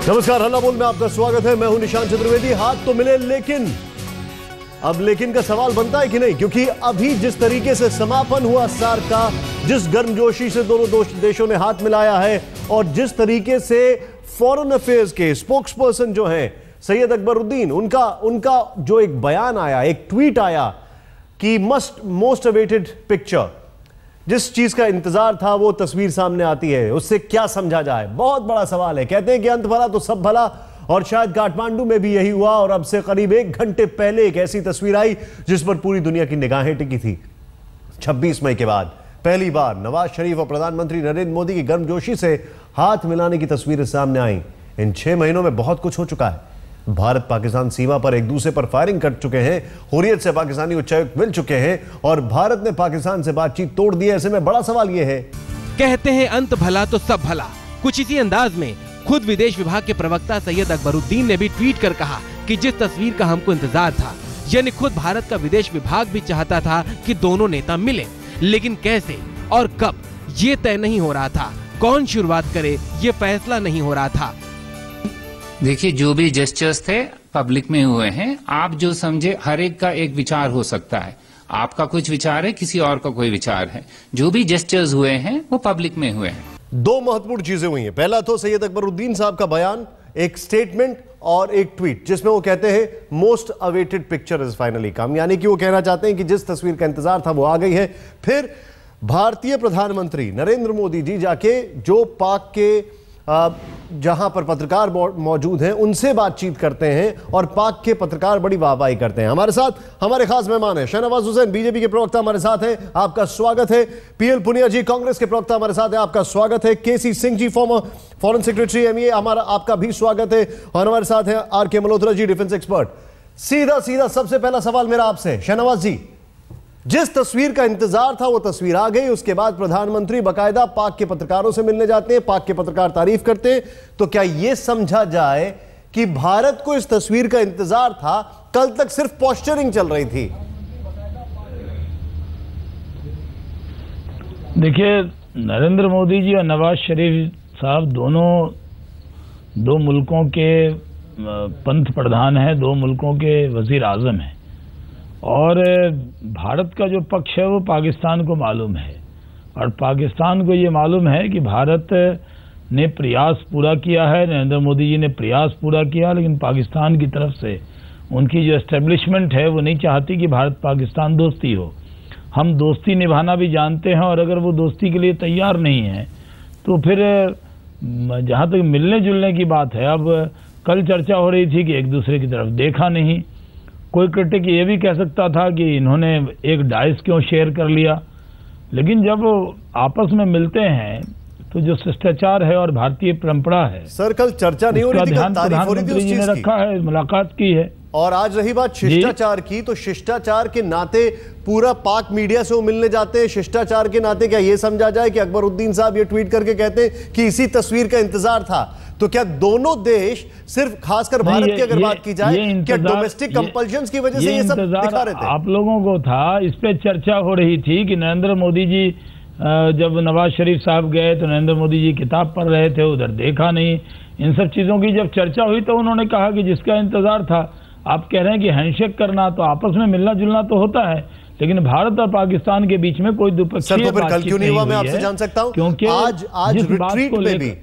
नमस्कार, हल्ला बोल में आपका स्वागत है। मैं हूं निशांत चतुर्वेदी। हाथ तो मिले, लेकिन अब लेकिन का सवाल बनता है कि नहीं, क्योंकि अभी जिस तरीके से समापन हुआ सार्क का, जिस गर्मजोशी से दोनों देशों ने हाथ मिलाया है और जिस तरीके से फॉरेन अफेयर्स के स्पोक्सपर्सन जो हैं सैयद अकबरुद्दीन, उनका जो एक बयान आया, एक ट्वीट आया कि मोस्ट अवेटेड पिक्चर, जिस चीज का इंतजार था वो तस्वीर सामने आती है, उससे क्या समझा जाए, बहुत बड़ा सवाल है। कहते हैं कि अंत भला तो सब भला, और शायद काठमांडू में भी यही हुआ। और अब से करीब 1 घंटे पहले एक ऐसी तस्वीर आई जिस पर पूरी दुनिया की निगाहें टिकी थी। 26 मई के बाद पहली बार नवाज शरीफ और प्रधानमंत्री नरेंद्र मोदी की गर्मजोशी से हाथ मिलाने की तस्वीरें सामने आई। इन 6 महीनों में बहुत कुछ हो चुका है। भारत पाकिस्तान सीमा पर एक दूसरे पर फायरिंग कर चुके हैं, हुर्रियत से पाकिस्तानी उच्चायुक्त मिल चुके हैं और भारत ने पाकिस्तान से बातचीत तोड़ दी है। ऐसे में बड़ा सवाल यह है, कहते हैं अंत भला तो सब भला। कुछ इसी अंदाज में खुद विदेश विभाग के प्रवक्ता सैयद अकबरुद्दीन ने भी ट्वीट कर कहा कि जिस तस्वीर का हमको इंतजार था, यानी खुद भारत का विदेश विभाग भी चाहता था कि दोनों नेता मिले, लेकिन कैसे और कब ये तय नहीं हो रहा था। कौन शुरुआत करे ये फैसला नहीं हो रहा था। देखिए, जो भी जेस्चर्स थे पब्लिक में हुए हैं। आप जो समझे, हर एक का एक विचार हो सकता है। आपका कुछ विचार है, किसी और का कोई विचार है। जो भी जेस्चर्स हुए हैं वो पब्लिक में हुए हैं। 2 महत्वपूर्ण चीजें हुई हैं। पहला तो सैयद अकबरुद्दीन साहब का बयान, एक स्टेटमेंट और एक ट्वीट, जिसमें वो कहते हैं most awaited picture is finally कम, यानी कि वो कहना चाहते हैं कि जिस तस्वीर का इंतजार था वो आ गई है। फिर भारतीय प्रधानमंत्री नरेंद्र मोदी जी जाके जो पाक के जहां पर पत्रकार मौजूद हैं उनसे बातचीत करते हैं और पाक के पत्रकार बड़ी वाहवाही करते हैं। हमारे साथ हमारे खास मेहमान हैं शहनवाज हुसैन, बीजेपी के प्रवक्ता हमारे साथ हैं, आपका स्वागत है। पीएल पुनिया जी, कांग्रेस के प्रवक्ता हमारे साथ हैं, आपका स्वागत है। केसी Singh ji, farmer foreign secretary MEA, हमारा आपका भी स्वागत है। और हमारे साथ हैं R K. Malhotra ji, defence expert. सीधा सबसे पहला सवाल मेरा आपसे, शहनवाज जी, जिस तस्वीर का इंतजार था वो तस्वीर आ गई। उसके बाद प्रधानमंत्री बाकायदा पाक के पत्रकारों से मिलने जाते हैं, पाक के पत्रकार तारीफ करते हैं। तो क्या यह समझा जाए कि भारत को इस तस्वीर का इंतजार था, कल तक सिर्फ पोस्चरिंग चल रही थी? देखिए, नरेंद्र मोदी जी और नवाज शरीफ साहब दोनों 2 मुल्कों के पंत प्रधान हैं, 2 मुल्कों के वजीर आजम हैं। और भारत का जो पक्ष है वो पाकिस्तान को मालूम है, और पाकिस्तान को ये मालूम है कि भारत ने प्रयास पूरा किया है, नरेंद्र मोदी जी ने प्रयास पूरा किया, लेकिन पाकिस्तान की तरफ से उनकी जो एस्टेब्लिशमेंट है वो नहीं चाहती कि भारत पाकिस्तान दोस्ती हो। हम दोस्ती निभाना भी जानते हैं, और अगर वो दोस्ती के लिए तैयार नहीं है तो फिर जहाँ तक मिलने जुलने की बात है, अब कल चर्चा हो रही थी कि एक दूसरे की तरफ देखा नहीं। कोई क्रिटिक ये भी कह सकता था कि इन्होंने एक डाइस क्यों शेयर कर लिया, लेकिन जब आपस में मिलते हैं तो जो शिष्टाचार है और भारतीय परंपरा है, सर कल चर्चा नहीं हो रही थी, ध्यान प्रधानमंत्री जी ने रखा है, मुलाकात की है। और आज रही बात शिष्टाचार की, तो शिष्टाचार के नाते पूरा पाक मीडिया से वो मिलने जाते हैं। शिष्टाचार के नाते क्या ये समझा जाए कि अकबरुद्दीन साहब ये ट्वीट करके कहते हैं कि इसी तस्वीर का इंतजार था? तो क्या दोनों देश, सिर्फ खासकर भारत की अगर बात की जाए, क्या डोमेस्टिक कंपल्शंस की वजह से ये सब दिखा रहे थे? आप लोगों को था, इस पे चर्चा हो रही थी कि नरेंद्र मोदी जी जब नवाज शरीफ साहब गए तो नरेंद्र मोदी जी किताब पढ़ रहे थे, उधर देखा नहीं। इन सब चीजों की जब चर्चा हुई तो उन्होंने कहा कि जिसका इंतजार था, आप कह रहे हैं कि हैंडशेक करना, तो आपस में मिलना जुलना तो होता है, लेकिन भारत और पाकिस्तान के बीच में कोई द्विपक्षीय बातचीत क्यों नहीं हुआ, मैं आपसे जान सकता हूं? क्योंकि आज रिट्रीट में भी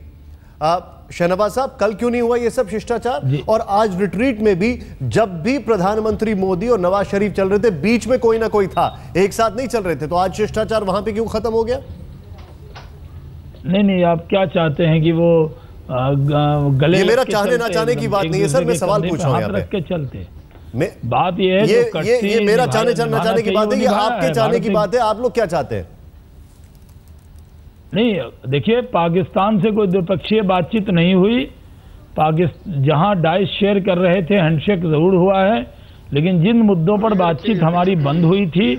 शहनवाज साहब, कल क्यों नहीं हुआ ये सब शिष्टाचार? और आज रिट्रीट में भी जब भी प्रधानमंत्री मोदी और नवाज शरीफ चल रहे थे, बीच में कोई ना कोई था, एक साथ नहीं चल रहे थे, तो आज शिष्टाचार वहां पे क्यों खत्म हो गया? नहीं, आप क्या चाहते हैं कि वो गले? ये मेरा चाहने ना चाहने की बात नहीं है सर, मैं सवाल पूछ रहा हूं। के चलते बात ये है, ये मेरा चाहने ना चाहने की बात है, ये आपके चाहने की बात है। आप लोग क्या चाहते हैं? नहीं, देखिए, पाकिस्तान से कोई द्विपक्षीय बातचीत नहीं हुई। जहां डाइस शेयर कर रहे थे, हैंडशेक जरूर हुआ है, लेकिन जिन मुद्दों पर बातचीत हमारी बंद हुई थी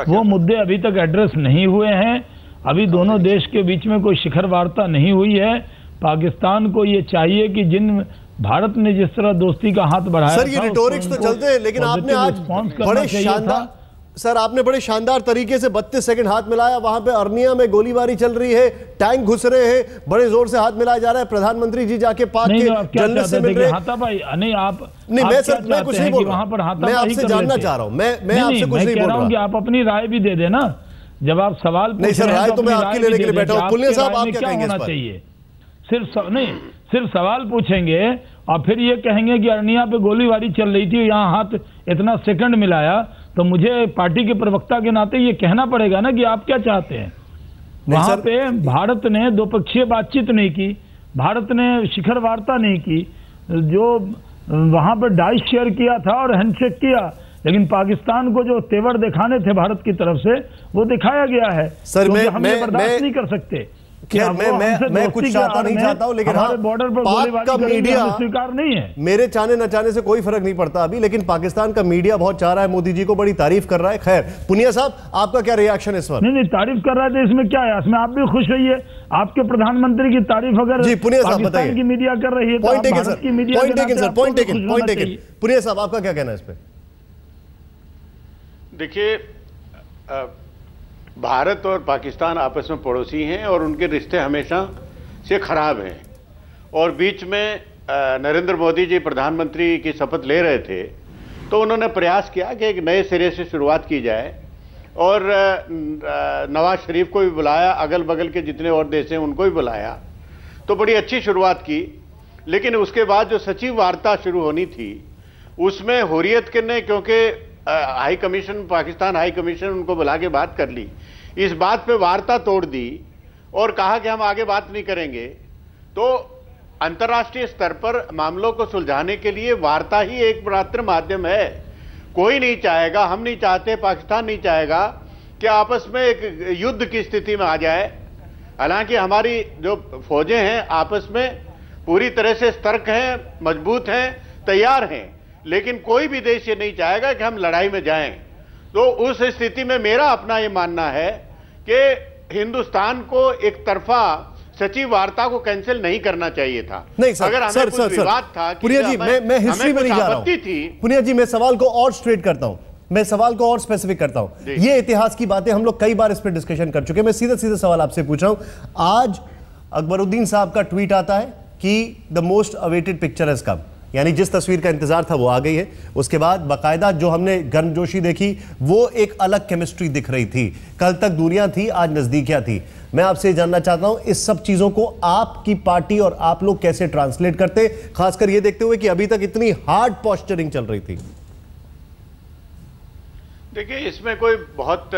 वो मुद्दे अभी तक एड्रेस नहीं हुए हैं। अभी दोनों देश के बीच में कोई शिखर वार्ता नहीं हुई है। पाकिस्तान को ये चाहिए कि जिन भारत ने जिस तरह दोस्ती का हाथ बढ़ाया, सर ये रिटोरिक्स तो चलते हैं, लेकिन आपने आज बड़े शानदार सर आपने बड़े शानदार तरीके से 32 सेकंड हाथ मिलाया, वहां पे अर्निया में गोलीबारी चल रही है, टैंक घुस रहे हैं, बड़े जोर से हाथ मिलाया जा रहा है, प्रधानमंत्री जी जाके पाक के जर्नलिस्ट से मिल रहे हैं। हाथापाई नहीं, आप नहीं, मैं सर मैं कुछ नहीं बोल रहा, मैं आपसे जानना चाह रहा हूँ, मैं आपसे कुछ नहीं बोल रहा हूँ कि आप अपनी राय भी दे देना जब आप सवाल नहीं सर, राय तो मैं आपकी लेने के लिए बैठा हूँ। पुनिया साहब आप क्या कहेंगे इस पर? चाहिए सिर्फ सवाल पूछेंगे और फिर ये कहेंगे कि अर्निया पे गोलीबारी चल रही थी, यहाँ हाथ इतना सेकंड मिलाया, तो मुझे पार्टी के प्रवक्ता के नाते ये कहना पड़ेगा ना कि आप क्या चाहते हैं। वहां पे भारत ने द्विपक्षीय बातचीत नहीं की, भारत ने शिखर वार्ता नहीं की, जो वहां पे डाइस शेयर किया था और हैंडशेक किया, लेकिन पाकिस्तान को जो तेवर दिखाने थे भारत की तरफ से वो दिखाया गया है। सर हम ये बर्दाश्त नहीं कर सकते। खैर मैं कुछ चाहता नहीं चाहता हूं, लेकिन हाँ, बॉर्डर पर पाक का मीडिया स्वीकार नहीं है। मेरे चाहने न चाहने से कोई फर्क नहीं पड़ता अभी, लेकिन पाकिस्तान का मीडिया बहुत चाह रहा है, मोदी जी को बड़ी तारीफ कर रहा है। खैर पुनिया साहब आपका क्या रिएक्शन इस पर? नहीं तारीफ कर रहा है तो इसमें क्या है, इसमें आप भी खुश रहिए। आपके प्रधानमंत्री की तारीफ अगर जी पुनिया साहब बताइए, की मीडिया कर रही है, point taken sir, point taken sir, point taken. Punia साहब आपका क्या कहना है इस पर? देखिए, भारत और पाकिस्तान आपस में पड़ोसी हैं और उनके रिश्ते हमेशा से खराब हैं। और बीच में नरेंद्र मोदी जी प्रधानमंत्री की शपथ ले रहे थे तो उन्होंने प्रयास किया कि एक नए सिरे से शुरुआत की जाए और नवाज शरीफ को भी बुलाया, अगल बगल के जितने और देश हैं उनको भी बुलाया, तो बड़ी अच्छी शुरुआत की। लेकिन उसके बाद जो सचिव वार्ता शुरू होनी थी उसमें हुर्रियत के ने, क्योंकि high commission, Pakistan high commission उनको बुला के बात कर ली, इस बात पे वार्ता तोड़ दी और कहा कि हम आगे बात नहीं करेंगे। तो अंतर्राष्ट्रीय स्तर पर मामलों को सुलझाने के लिए वार्ता ही एकमात्र माध्यम है। कोई नहीं चाहेगा, हम नहीं चाहते, पाकिस्तान नहीं चाहेगा कि आपस में एक युद्ध की स्थिति में आ जाए। हालांकि हमारी जो फौजें हैं आपस में पूरी तरह से सतर्क हैं, मजबूत हैं, तैयार हैं, लेकिन कोई भी देश ये नहीं चाहेगा कि हम लड़ाई में जाएं। तो उस स्थिति में मेरा अपना ये मानना है कि हिंदुस्तान को एक तरफा सचिव वार्ता को कैंसिल नहीं करना चाहिए था। नहीं सर, अगर हमें कुछ विवाद था, पुनिया जी मैं हिस्ट्री में नहीं जा रहा हूं। पुनिया जी मैं सवाल को और स्ट्रेट करता हूं, मैं सवाल को और स्पेसिफिक करता हूं। ये इतिहास की बातें हम लोग कई बार इस पर डिस्कशन कर चुके हैं। मैं सीधा सीधा सवाल आपसे पूछ रहा हूं। आज अकबरुद्दीन साहब का ट्वीट आता है कि the most awaited picture has come, यानी जिस तस्वीर का इंतजार था वो आ गई है। उसके बाद बाकायदा जो हमने गर्मजोशी देखी वो एक अलग केमिस्ट्री दिख रही थी। कल तक दूरियां थी, आज नजदीकियां थी। मैं आपसे जानना चाहता हूं इस सब चीजों को आपकी पार्टी और आप लोग कैसे ट्रांसलेट करते, खासकर ये देखते हुए कि अभी तक इतनी हार्ड पोस्चरिंग चल रही थी। देखिए, इसमें कोई बहुत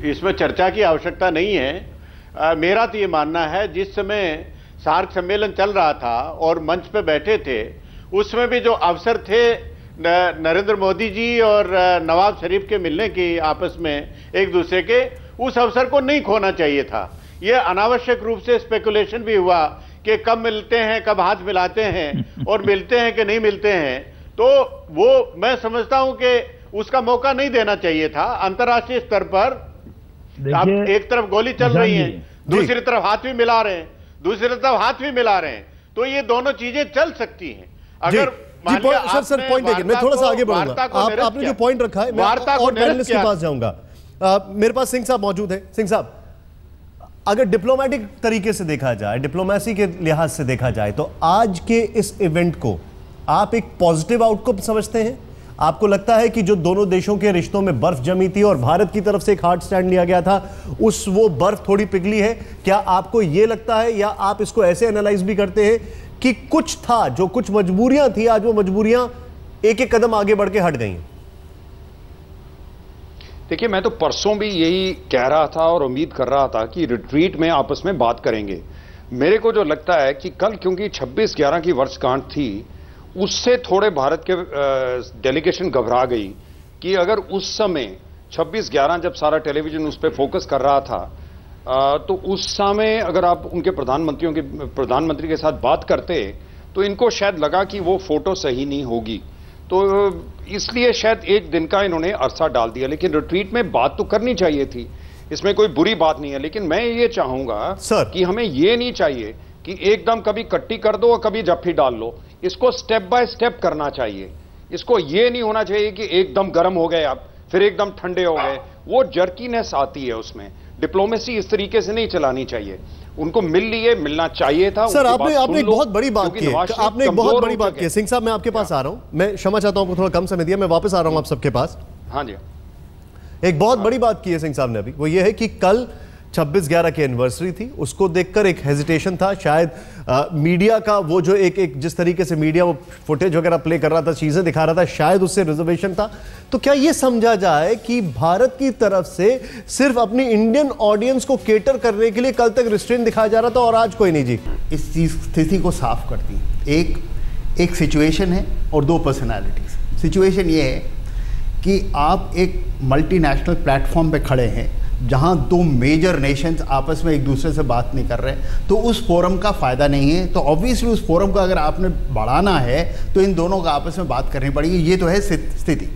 इसमें चर्चा की आवश्यकता नहीं है। मेरा तो ये मानना है, जिस समय सार्क सम्मेलन चल रहा था और मंच पे बैठे थे, उसमें भी जो अवसर थे नरेंद्र मोदी जी और नवाज शरीफ के मिलने की आपस में एक दूसरे के, उस अवसर को नहीं खोना चाहिए था। ये अनावश्यक रूप से स्पेकुलेशन भी हुआ कि कब मिलते हैं, कब हाथ मिलाते हैं और मिलते हैं कि नहीं मिलते हैं, तो वो मैं समझता हूं कि उसका मौका नहीं देना चाहिए था। अंतर्राष्ट्रीय स्तर पर अब एक तरफ गोली चल रही है, दूसरी तरफ हाथ भी मिला रहे हैं, दूसरी तरफ हाथ भी मिला रहे हैं, तो ये दोनों चीजें चल सकती हैं। अगर सर पॉइंट देखिए, मैं थोड़ा सा आगे बढ़ूंगा। आपने जो पॉइंट रखा है, मैं और पैनलिस्ट के पास जाऊंगा। मेरे पास सिंह साहब मौजूद हैं। सिंह साहब, अगर डिप्लोमेटिक तरीके से देखा जाए, डिप्लोमेसी के लिहाज से देखा जाए, तो आज के इस इवेंट को आप एक पॉजिटिव आउटकम समझते हैं? आपको लगता है कि जो दोनों देशों के रिश्तों में बर्फ जमी थी और भारत की तरफ से एक हार्ड स्टैंड लिया गया था, वो बर्फ थोड़ी पिघली है? क्या आपको यह लगता है, या आप इसको ऐसे एनालाइज भी करते हैं कि कुछ था, जो कुछ मजबूरियां थी, आज वो मजबूरियां एक एक कदम आगे बढ़ के हट गई? देखिए, मैं तो परसों भी यही कह रहा था और उम्मीद कर रहा था कि रिट्रीट में आपस में बात करेंगे। मेरे को जो लगता है कि कल क्योंकि 26/11 की वर्षगांठ थी, उससे थोड़े भारत के डेलीगेशन घबरा गई कि अगर उस समय 26/11 जब सारा टेलीविजन उस पर फोकस कर रहा था, तो उस समय अगर आप उनके प्रधानमंत्री के साथ बात करते तो इनको शायद लगा कि वो फोटो सही नहीं होगी, तो इसलिए शायद एक दिन का इन्होंने अरसा डाल दिया। लेकिन रिट्रीट में बात तो करनी चाहिए थी, इसमें कोई बुरी बात नहीं है। लेकिन मैं ये चाहूंगा कि हमें ये नहीं चाहिए कि एकदम कभी कट्टी कर दो और कभी जफ्फी डाल लो। इसको स्टेप बाय स्टेप करना चाहिए इसको ये नहीं होना चाहिए कि एकदम गर्म हो गए आप फिर एकदम ठंडे हो गए, वो जर्कीनेस आती है उसमें। डिप्लोमेसी इस तरीके से नहीं चलानी चाहिए, उनको मिलना चाहिए था। सर आपने एक बहुत बड़ी बात की है, आपने एक बहुत बड़ी बात की है। सिंह साहब मैं आपके पास आ रहा हूं, मैं क्षमा चाहता हूं, आपको थोड़ा कम समय दिया, मैं वापस आ रहा हूं आप सबके पास। हाँ जी, एक बहुत बड़ी बात की है सिंह साहब ने अभी, वो ये है कि कल 26/11 की एनिवर्सरी थी, उसको देखकर एक हेजिटेशन था शायद मीडिया का, वो जो एक जिस तरीके से मीडिया वो फुटेज वगैरह प्ले कर रहा था, चीजें दिखा रहा था, शायद उससे रिजर्वेशन था। तो क्या ये समझा जाए कि भारत की तरफ से सिर्फ अपनी इंडियन ऑडियंस को केटर करने के लिए कल तक रिस्ट्रेंट दिखाया जा रहा था और आज कोई नहीं? जी, इस चीज स्थिति को साफ करती है। एक सिचुएशन है और दो पर्सनालिटीज। सिचुएशन ये है कि आप एक मल्टीनेशनल प्लेटफॉर्म पे खड़े हैं जहां दो मेजर नेशंस आपस में एक दूसरे से बात नहीं कर रहे, तो उस फोरम का फ़ायदा नहीं है। तो ऑब्वियसली उस फोरम को अगर आपने बढ़ाना है तो इन दोनों का आपस में बात करनी पड़ेगी। ये तो है स्थिति।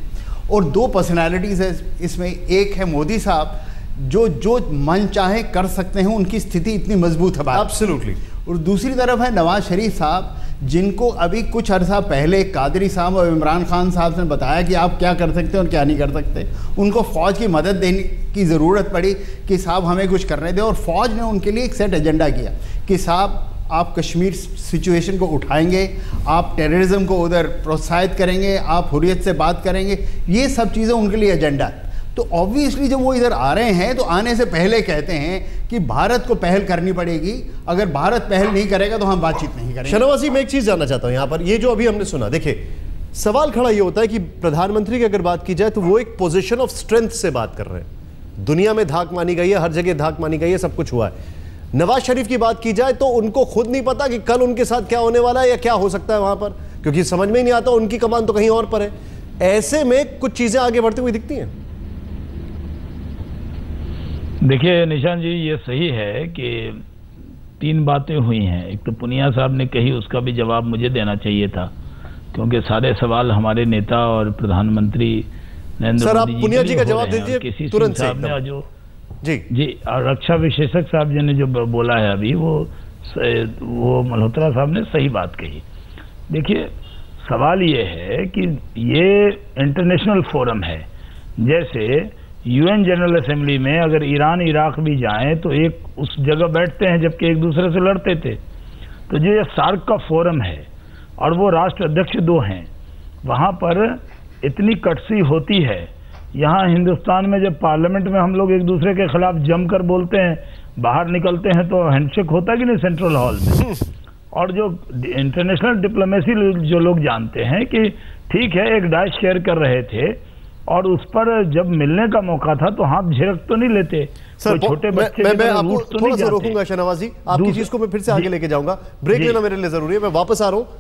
और दो पर्सनालिटीज़ है इसमें, एक है मोदी साहब जो मन चाहे कर सकते हैं, उनकी स्थिति इतनी मजबूत है, एब्सोल्युटली। और दूसरी तरफ है नवाज शरीफ साहब, जिनको अभी कुछ अरसा पहले कादरी साहब और इमरान खान साहब ने बताया कि आप क्या कर सकते हैं और क्या नहीं कर सकते। उनको फ़ौज की मदद देने की ज़रूरत पड़ी कि साहब हमें कुछ करने दें, और फ़ौज ने उनके लिए एक सेट एजेंडा किया कि साहब आप कश्मीर सिचुएशन को उठाएंगे, आप टेररिज्म को उधर प्रोत्साहित करेंगे, आप हुर्रियत से बात करेंगे। ये सब चीज़ें उनके लिए एजेंडा है। तो ऑब्वियसली जब वो इधर आ रहे हैं तो आने से पहले कहते हैं कि भारत को पहल करनी पड़ेगी, अगर भारत पहल नहीं करेगा तो हम बातचीत नहीं करेंगे। शहनवाज, मैं एक चीज जानना चाहता हूं यहां पर, ये जो अभी हमने सुना, देखिए सवाल खड़ा ये होता है कि प्रधानमंत्री की अगर बात की जाए तो वो एक पोजीशन ऑफ स्ट्रेंथ से बात कर रहे हैं। दुनिया में धाक मानी गई है, हर जगह धाक मानी गई है, सब कुछ हुआ है। नवाज शरीफ की बात की जाए तो उनको खुद नहीं पता कि कल उनके साथ क्या होने वाला है या क्या हो सकता है वहां पर, क्योंकि समझ में ही नहीं आता, उनकी कमान तो कहीं और पर है। ऐसे में कुछ चीजें आगे बढ़ती हुई दिखती हैं। देखिए निशान जी, ये सही है कि तीन बातें हुई हैं। एक तो पुनिया साहब ने कही, उसका भी जवाब मुझे देना चाहिए था, क्योंकि सारे सवाल हमारे नेता और प्रधानमंत्री नरेंद्र मोदी पुनिया जी का जवाब दीजिए किसी तुरंत साहब ने जो जी और रक्षा विशेषज्ञ साहब जी ने जो बोला है अभी, वो मल्होत्रा साहब ने सही बात कही। देखिए सवाल ये है कि ये इंटरनेशनल फोरम है, जैसे यूएन जनरल असेंबली में अगर ईरान इराक भी जाएं तो एक उस जगह बैठते हैं जबकि एक दूसरे से लड़ते थे। तो जो ये सार्क का फोरम है और वो राष्ट्र अध्यक्ष दो हैं, वहाँ पर इतनी कटसी होती है। यहाँ हिंदुस्तान में जब पार्लियामेंट में हम लोग एक दूसरे के खिलाफ जमकर बोलते हैं, बाहर निकलते हैं तो हैंडशेक होता कि नहीं सेंट्रल हॉल में। और जो इंटरनेशनल डिप्लोमेसी जो लोग जानते हैं कि ठीक है, एक डाइश शेयर कर रहे थे और उस पर जब मिलने का मौका था तो हाथ झिड़क तो नहीं लेते। सर छोटे बच्चे मैं आपको थोड़ा सा रोकूंगा शहनवाज जी, आपकी चीज को मैं फिर से आगे लेके जाऊंगा। ब्रेक लेना मेरे लिए जरूरी है, मैं वापस आ रहा हूं।